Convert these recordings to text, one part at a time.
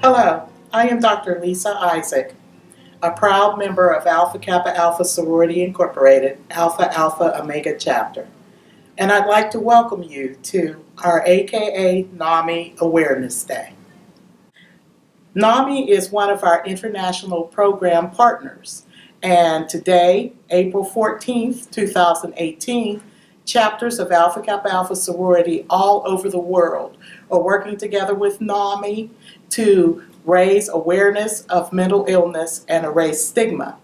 Hello, I am Dr. Lisa Isaac, a proud member of Alpha Kappa Alpha Sorority Incorporated, Alpha Alpha Omega Chapter, and I'd like to welcome you to our AKA NAMI Awareness Day. NAMI is one of our international program partners, and today, April 14th, 2018, chapters of Alpha Kappa Alpha Sorority all over the world are working together with NAMI to raise awareness of mental illness and erase stigma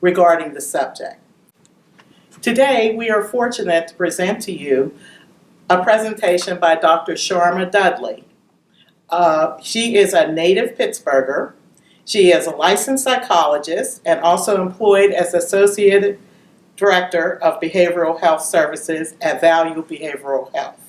regarding the subject. Today, we are fortunate to present to you a presentation by Dr. Sharma Dudley. She is a native Pittsburgher. She is a licensed psychologist and also employed as Associate Director of Behavioral Health Services at Value Behavioral Health.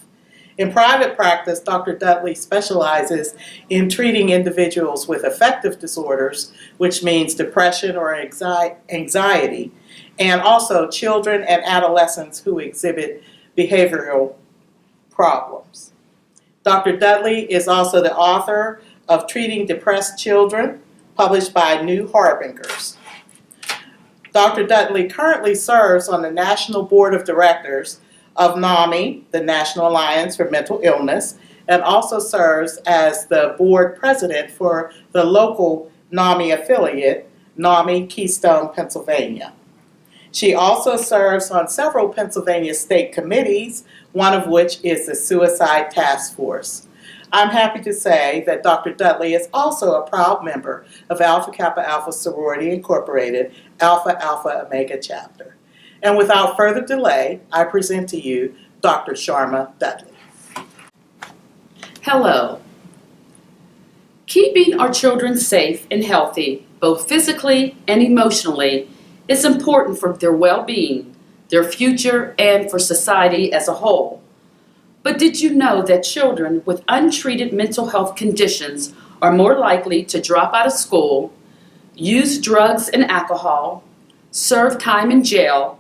In private practice, Dr. Dudley specializes in treating individuals with affective disorders, which means depression or anxiety, and also children and adolescents who exhibit behavioral problems. Dr. Dudley is also the author of Treating Depressed Children, published by New Harbingers. Dr. Dudley currently serves on the National Board of Directors of NAMI, the National Alliance for Mental Illness, and also serves as the board president for the local NAMI affiliate, NAMI Keystone, Pennsylvania. She also serves on several Pennsylvania state committees, one of which is the Suicide Task Force. I'm happy to say that Dr. Dudley is also a proud member of Alpha Kappa Alpha Sorority Incorporated, Alpha Alpha Omega Chapter. And without further delay, I present to you Dr. Sharma Dudley. Hello. Keeping our children safe and healthy, both physically and emotionally, is important for their well-being, their future, and for society as a whole. But did you know that children with untreated mental health conditions are more likely to drop out of school, use drugs and alcohol, serve time in jail,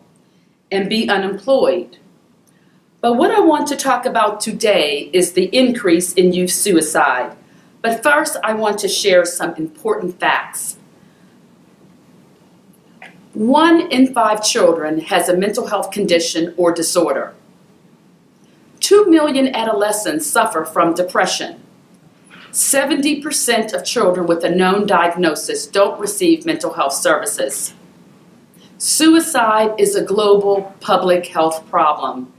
and be unemployed? But what I want to talk about today is the increase in youth suicide. But first, I want to share some important facts. 1 in 5 children has a mental health condition or disorder. 2 million adolescents suffer from depression. 70% of children with a known diagnosis don't receive mental health services. Suicide is a global public health problem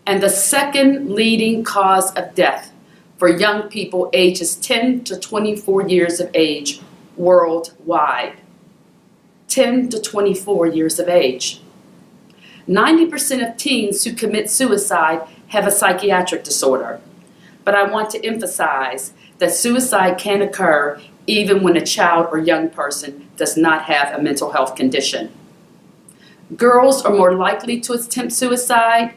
and the second leading cause of death for young people ages 10 to 24 years of age worldwide. 10 to 24 years of age. 90% of teens who commit suicide have a psychiatric disorder. But I want to emphasize that suicide can occur even when a child or young person does not have a mental health condition. Girls are more likely to attempt suicide,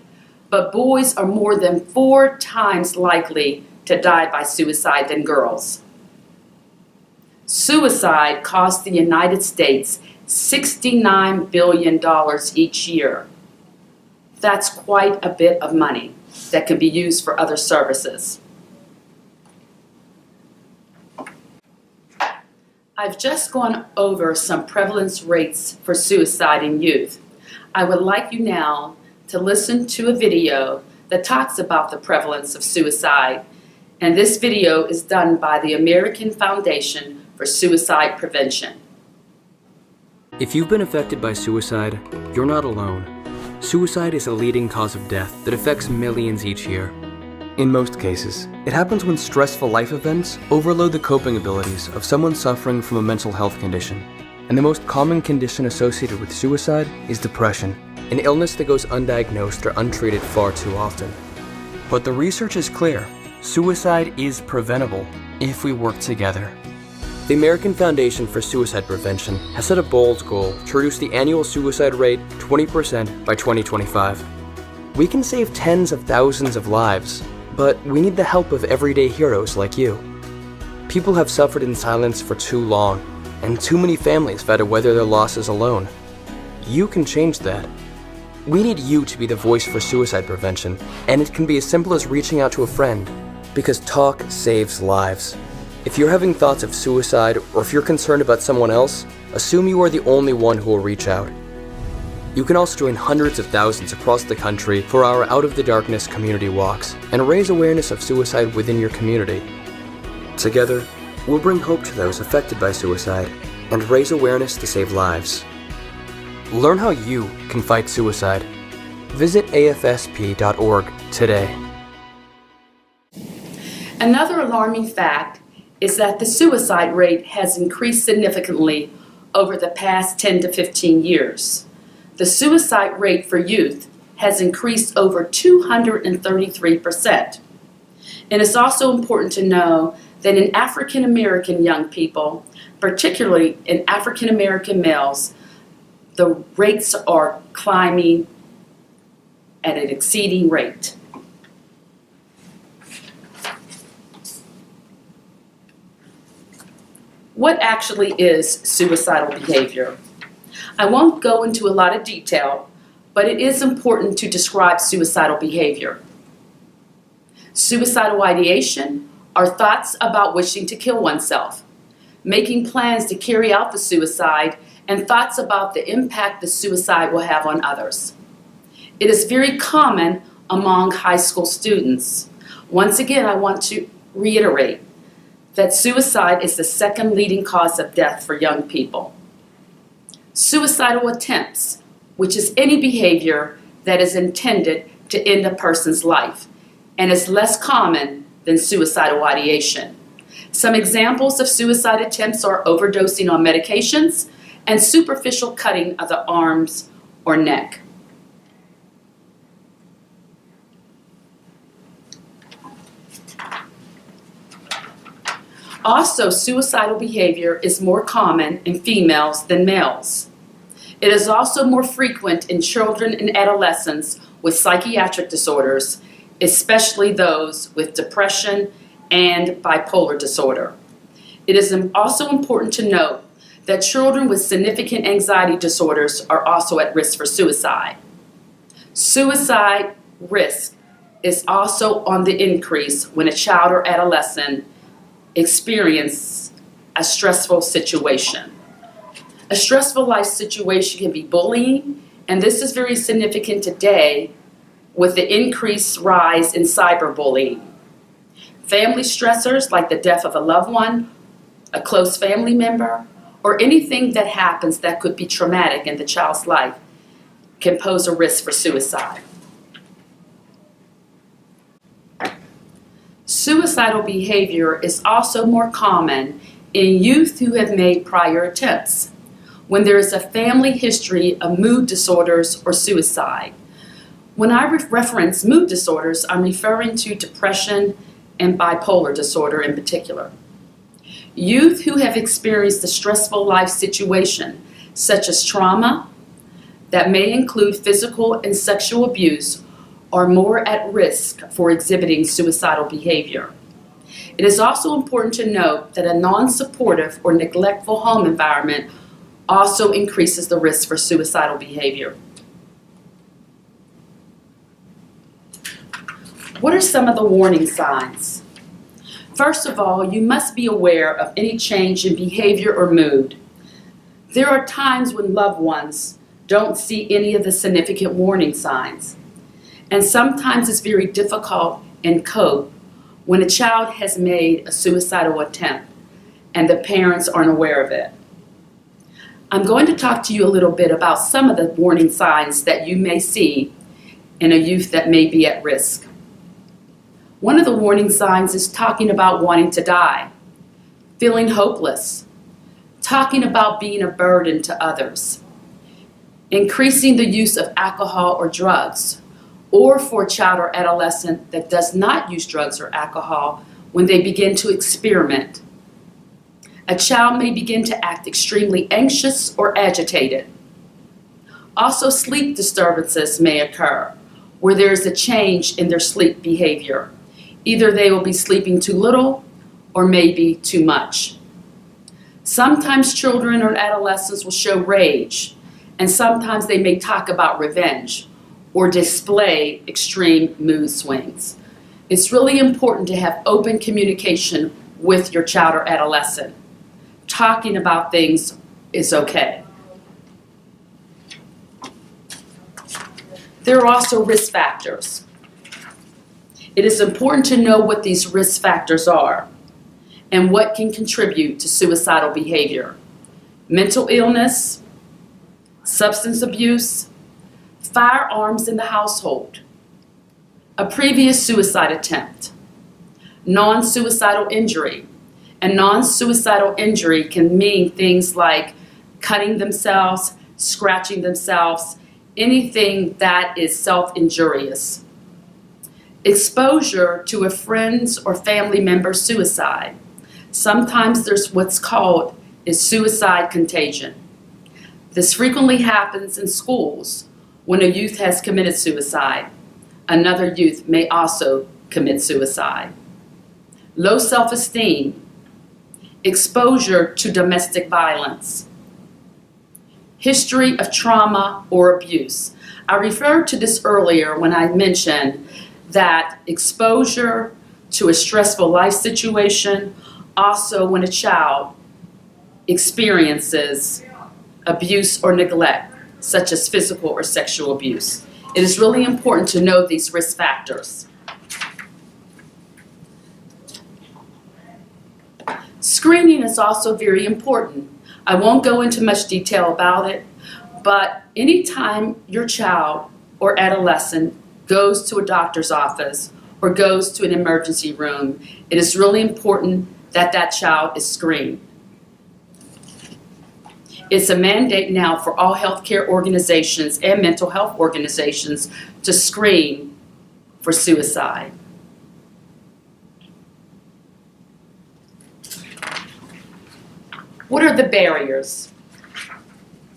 but boys are more than 4 times likely to die by suicide than girls. Suicide costs the United States $69 billion each year. That's quite a bit of money that can be used for other services. I've just gone over some prevalence rates for suicide in youth. I would like you now to listen to a video that talks about the prevalence of suicide, and this video is done by the American Foundation for Suicide Prevention. If you've been affected by suicide, you're not alone. Suicide is a leading cause of death that affects millions each year. In most cases, it happens when stressful life events overload the coping abilities of someone suffering from a mental health condition. And the most common condition associated with suicide is depression, an illness that goes undiagnosed or untreated far too often. But the research is clear. Suicide is preventable if we work together. The American Foundation for Suicide Prevention has set a bold goal to reduce the annual suicide rate 20% by 2025. We can save tens of thousands of lives, but we need the help of everyday heroes like you. People have suffered in silence for too long, and too many families have had to weather their losses alone. You can change that. We need you to be the voice for suicide prevention, and it can be as simple as reaching out to a friend, because talk saves lives. If you're having thoughts of suicide or if you're concerned about someone else, assume you are the only one who will reach out. You can also join hundreds of thousands across the country for our Out of the Darkness community walks and raise awareness of suicide within your community. Together, we'll bring hope to those affected by suicide and raise awareness to save lives. Learn how you can fight suicide. Visit afsp.org today. Another alarming fact is that the suicide rate has increased significantly over the past 10 to 15 years. The suicide rate for youth has increased over 233%. And it's also important to know that in African American young people, particularly in African American males, the rates are climbing at an exceeding rate. What actually is suicidal behavior? I won't go into a lot of detail, but it is important to describe suicidal behavior. Suicidal ideation are thoughts about wishing to kill oneself, making plans to carry out the suicide, and thoughts about the impact the suicide will have on others. It is very common among high school students. Once again, I want to reiterate that suicide is the second leading cause of death for young people. Suicidal attempts, which is any behavior that is intended to end a person's life, and is less common than suicidal ideation. Some examples of suicide attempts are overdosing on medications and superficial cutting of the arms or neck. Also, suicidal behavior is more common in females than males. It is also more frequent in children and adolescents with psychiatric disorders, especially those with depression and bipolar disorder. It is also important to note that children with significant anxiety disorders are also at risk for suicide. Suicide risk is also on the increase when a child or adolescent experience a stressful situation. A stressful life situation can be bullying, and this is very significant today with the increased rise in cyberbullying. Family stressors like the death of a loved one, a close family member, or anything that happens that could be traumatic in the child's life can pose a risk for suicide. Suicidal behavior is also more common in youth who have made prior attempts, when there is a family history of mood disorders or suicide. When I reference mood disorders, I'm referring to depression and bipolar disorder in particular. Youth who have experienced a stressful life situation, such as trauma, that may include physical and sexual abuse, are more at risk for exhibiting suicidal behavior. It is also important to note that a non-supportive or neglectful home environment also increases the risk for suicidal behavior. What are some of the warning signs? First of all, you must be aware of any change in behavior or mood. There are times when loved ones don't see any of the significant warning signs. And sometimes it's very difficult and cope when a child has made a suicidal attempt and the parents aren't aware of it. I'm going to talk to you a little bit about some of the warning signs that you may see in a youth that may be at risk. One of the warning signs is talking about wanting to die, feeling hopeless, talking about being a burden to others, increasing the use of alcohol or drugs, or for a child or adolescent that does not use drugs or alcohol when they begin to experiment. A child may begin to act extremely anxious or agitated. Also, sleep disturbances may occur where there is a change in their sleep behavior. Either they will be sleeping too little or maybe too much. Sometimes children or adolescents will show rage, and sometimes they may talk about revenge or display extreme mood swings. It's really important to have open communication with your child or adolescent. Talking about things is okay. There are also risk factors. It is important to know what these risk factors are and what can contribute to suicidal behavior. Mental illness, substance abuse, firearms in the household, a previous suicide attempt, non-suicidal injury. And non-suicidal injury can mean things like cutting themselves, scratching themselves, anything that is self-injurious. Exposure to a friend's or family member's suicide. Sometimes there's what's called is suicide contagion. This frequently happens in schools when a youth has committed suicide. Another youth may also commit suicide. Low self-esteem, exposure to domestic violence, history of trauma or abuse. I referred to this earlier when I mentioned that exposure to a stressful life situation, also when a child experiences abuse or neglect, such as physical or sexual abuse. It is really important to know these risk factors. Screening is also very important. I won't go into much detail about it, but anytime your child or adolescent goes to a doctor's office or goes to an emergency room, it is really important that that child is screened. It's a mandate now for all healthcare organizations and mental health organizations to screen for suicide. What are the barriers?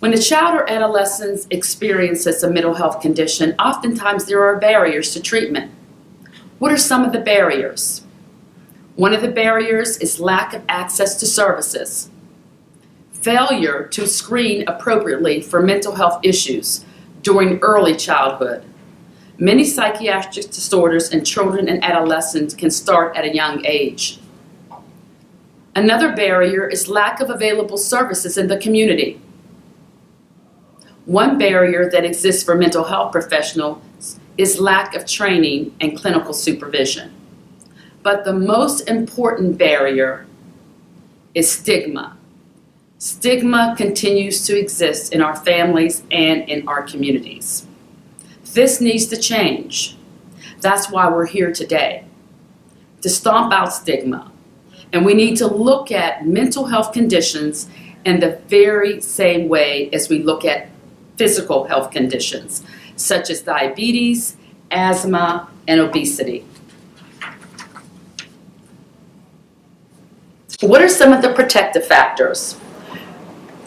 When a child or adolescent experiences a mental health condition, oftentimes there are barriers to treatment. What are some of the barriers? One of the barriers is lack of access to services. Failure to screen appropriately for mental health issues during early childhood. Many psychiatric disorders in children and adolescents can start at a young age. Another barrier is lack of available services in the community. One barrier that exists for mental health professionals is lack of training and clinical supervision. But the most important barrier is stigma. Stigma continues to exist in our families and in our communities. This needs to change. That's why we're here today, to stomp out stigma. And we need to look at mental health conditions in the very same way as we look at physical health conditions, such as diabetes, asthma, and obesity. What are some of the protective factors?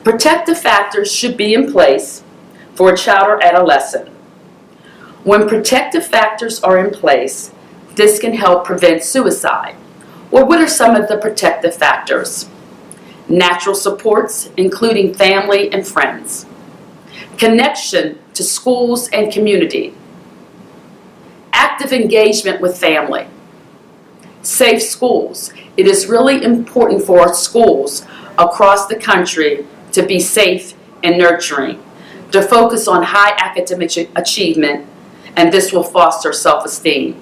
Protective factors should be in place for a child or adolescent. When protective factors are in place, this can help prevent suicide. Well, what are some of the protective factors? Natural supports, including family and friends. Connection to schools and community. Active engagement with family. Safe schools. It is really important for our schools across the country to be safe and nurturing, to focus on high academic achievement, and this will foster self-esteem.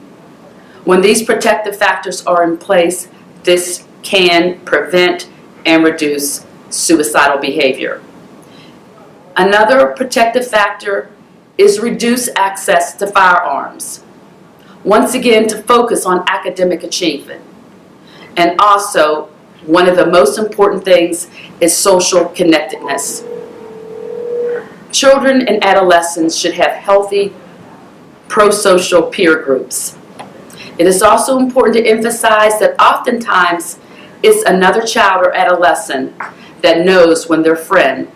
When these protective factors are in place, this can prevent and reduce suicidal behavior. Another protective factor is reduce access to firearms. Once again, to focus on academic achievement. And also, one of the most important things is social connectedness. Children and adolescents should have healthy, pro-social peer groups. It is also important to emphasize that oftentimes it's another child or adolescent that knows when their friend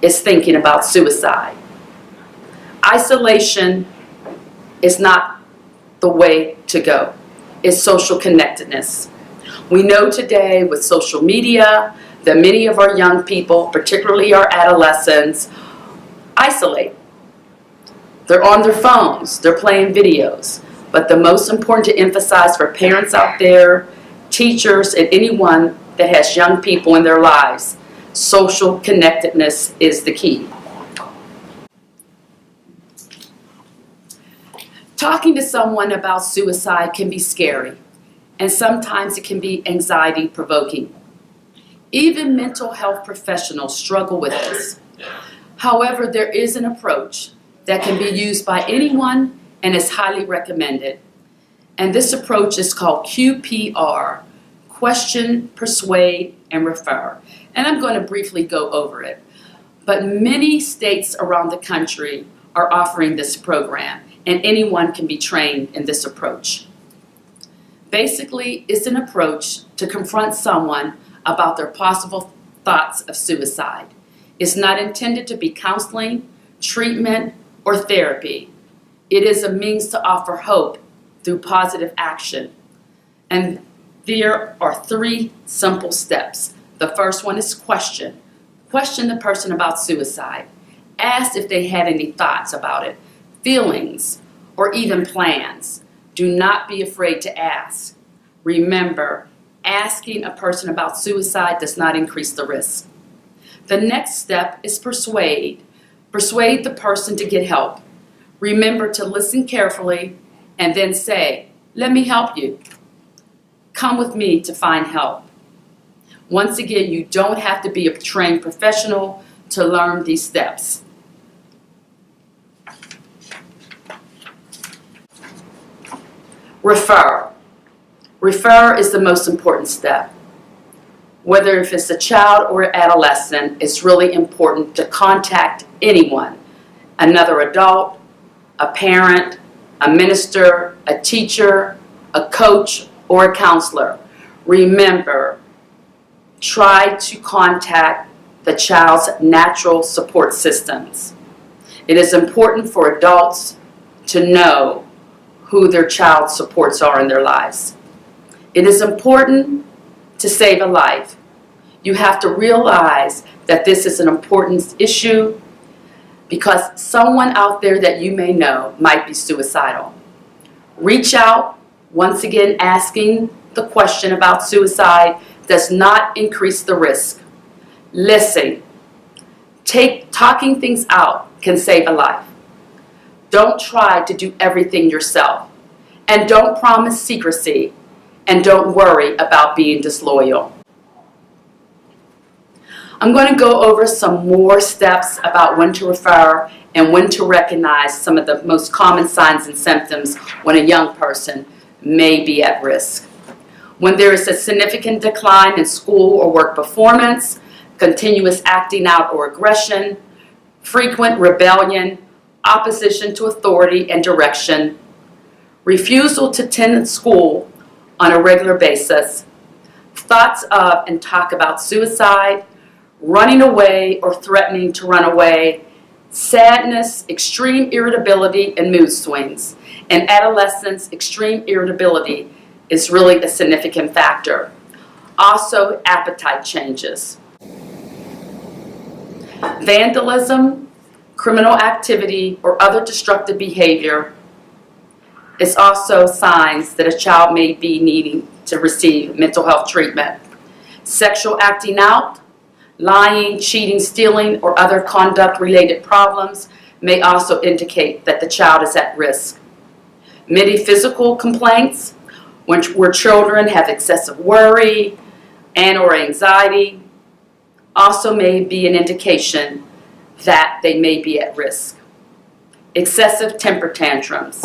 is thinking about suicide. Isolation is not the way to go. It's social connectedness. We know today with social media that many of our young people, particularly our adolescents, isolate. They're on their phones, they're playing videos. But the most important to emphasize for parents out there teachers, and anyone that has young people in their lives. Social connectedness is the key. Talking to someone about suicide can be scary, and sometimes it can be anxiety-provoking. Even mental health professionals struggle with this. However, there is an approach that can be used by anyone and is highly recommended. And this approach is called QPR, Question, Persuade, and Refer. And I'm going to briefly go over it. But many states around the country are offering this program, and anyone can be trained in this approach. Basically, it's an approach to confront someone about their possible thoughts of suicide. It's not intended to be counseling, treatment, or therapy. It is a means to offer hope through positive action. And there are 3 simple steps. The first one is question. Question the person about suicide. Ask if they had any thoughts about it, feelings, or even plans. Do not be afraid to ask. Remember, asking a person about suicide does not increase the risk. The next step is persuade. Persuade the person to get help. Remember to listen carefully and then say, "Let me help you. Come with me to find help." Once again, you don't have to be a trained professional to learn these steps. Refer. Refer is the most important step. Whether if it's a child or adolescent, it's really important to contact anyone, another adult, a parent, a minister, a teacher, a coach, or a counselor. Remember, try to contact the child's natural support systems. It is important for adults to know who their child's supports are in their lives. It is important to save a life. You have to realize that this is an important issue because someone out there that you may know might be suicidal. Reach out. Once again, asking the question about suicide does not increase the risk. Listen. Talking things out can save a life. Don't try to do everything yourself. And don't promise secrecy. And don't worry about being disloyal. I'm going to go over some more steps about when to refer and when to recognize some of the most common signs and symptoms when a young person may be at risk. When there is a significant decline in school or work performance, continuous acting out or aggression, frequent rebellion, opposition to authority and direction, refusal to attend school on a regular basis, thoughts of and talk about suicide, running away or threatening to run away, sadness, extreme irritability, and mood swings. In adolescence, extreme irritability is really a significant factor. Also, appetite changes. Vandalism, criminal activity, or other destructive behavior is also signs that a child may be needing to receive mental health treatment. Sexual acting out, lying, cheating, stealing, or other conduct-related problems may also indicate that the child is at risk. Many physical complaints, where children have excessive worry and or anxiety, also may be an indication that they may be at risk. Excessive temper tantrums,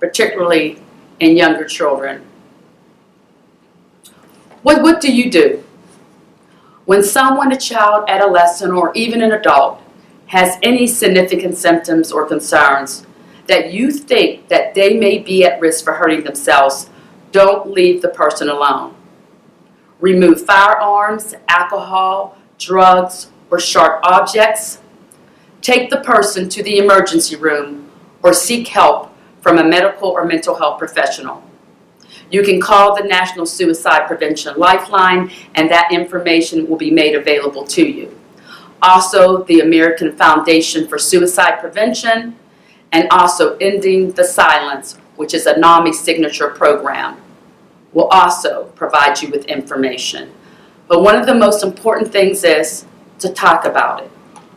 particularly in younger children. What do you do? When someone, a child, adolescent, or even an adult, has any significant symptoms or concerns that you think that they may be at risk for hurting themselves, don't leave the person alone. Remove firearms, alcohol, drugs, or sharp objects. Take the person to the emergency room or seek help from a medical or mental health professional. You can call the National Suicide Prevention Lifeline, and that information will be made available to you. Also, the American Foundation for Suicide Prevention, and also Ending the Silence, which is a NAMI signature program. will also provide you with information. But one of the most important things is to talk about it.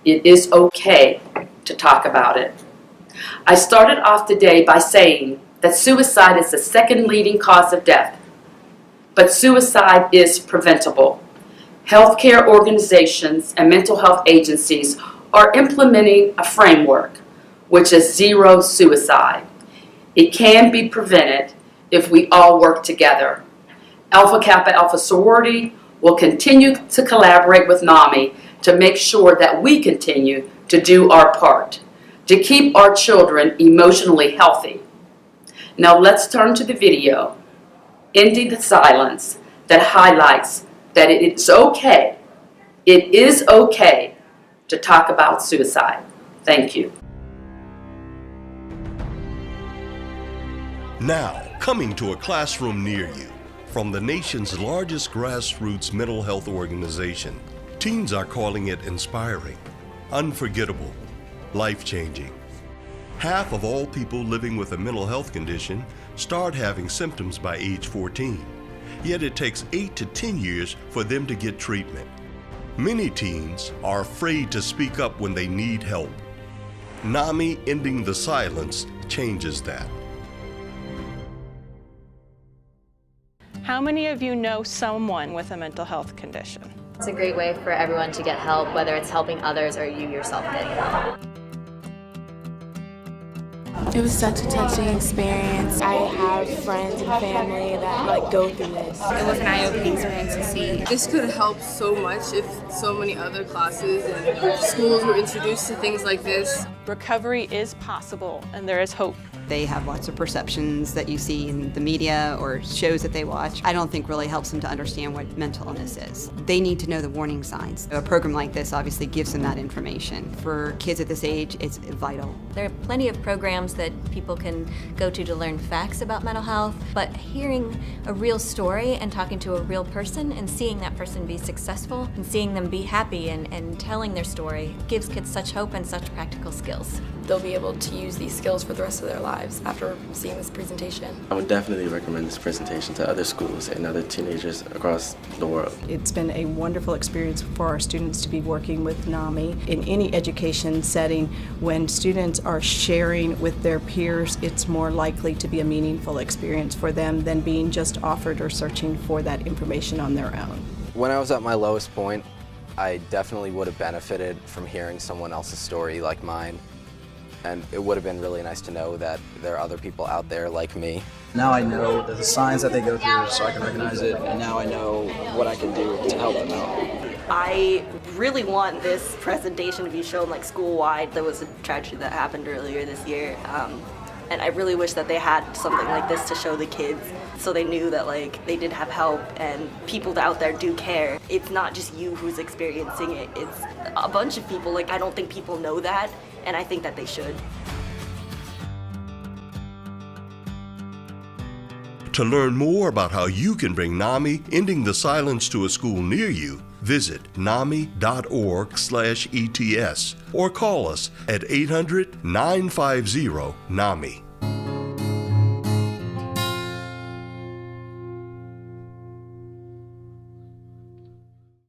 It is okay to talk about it. I started off today by saying that suicide is the second leading cause of death, but suicide is preventable. Healthcare organizations and mental health agencies are implementing a framework, which is zero suicide. It can be prevented if we all work together. Alpha Kappa Alpha Sorority will continue to collaborate with NAMI to make sure that we continue to do our part, to keep our children emotionally healthy. Now let's turn to the video, Ending the Silence, that highlights that it is okay to talk about suicide. Thank you. Now, coming to a classroom near you, from the nation's largest grassroots mental health organization, teens are calling it inspiring, unforgettable, life-changing. Half of all people living with a mental health condition start having symptoms by age 14, yet it takes 8 to 10 years for them to get treatment. Many teens are afraid to speak up when they need help. NAMI Ending the Silence changes that. How many of you know someone with a mental health condition? It's a great way for everyone to get help, whether it's helping others or you yourself getting help. It was such a touching experience. I have friends and family that go through this. It was an eye-opening experience to see. This could help so much if so many other classes and schools were introduced to things like this. Recovery is possible and there is hope. They have lots of perceptions that you see in the media or shows that they watch. I don't think really helps them to understand what mental illness is. They need to know the warning signs. A program like this obviously gives them that information. For kids at this age, it's vital. There are plenty of programs that people can go to learn facts about mental health, but hearing a real story and talking to a real person and seeing that person be successful and seeing them be happy and telling their story gives kids such hope and such practical skills. They'll be able to use these skills for the rest of their lives after seeing this presentation. I would definitely recommend this presentation to other schools and other teenagers across the world. It's been a wonderful experience for our students to be working with NAMI. In any education setting, when students are sharing with their peers, it's more likely to be a meaningful experience for them than being just offered or searching for that information on their own. When I was at my lowest point, I definitely would have benefited from hearing someone else's story like mine. And it would have been really nice to know that there are other people out there like me. Now I know the signs that they go through so I can recognize it, and now I know what I can do to help them out. I really want this presentation to be shown school-wide. There was a tragedy that happened earlier this year, and I really wish that they had something like this to show the kids so they knew that they did have help and people out there do care. It's not just you who's experiencing it, it's a bunch of people. I don't think people know that, and I think that they should. To learn more about how you can bring NAMI Ending the Silence to a school near you, visit nami.org/ETS or call us at 800-950-NAMI.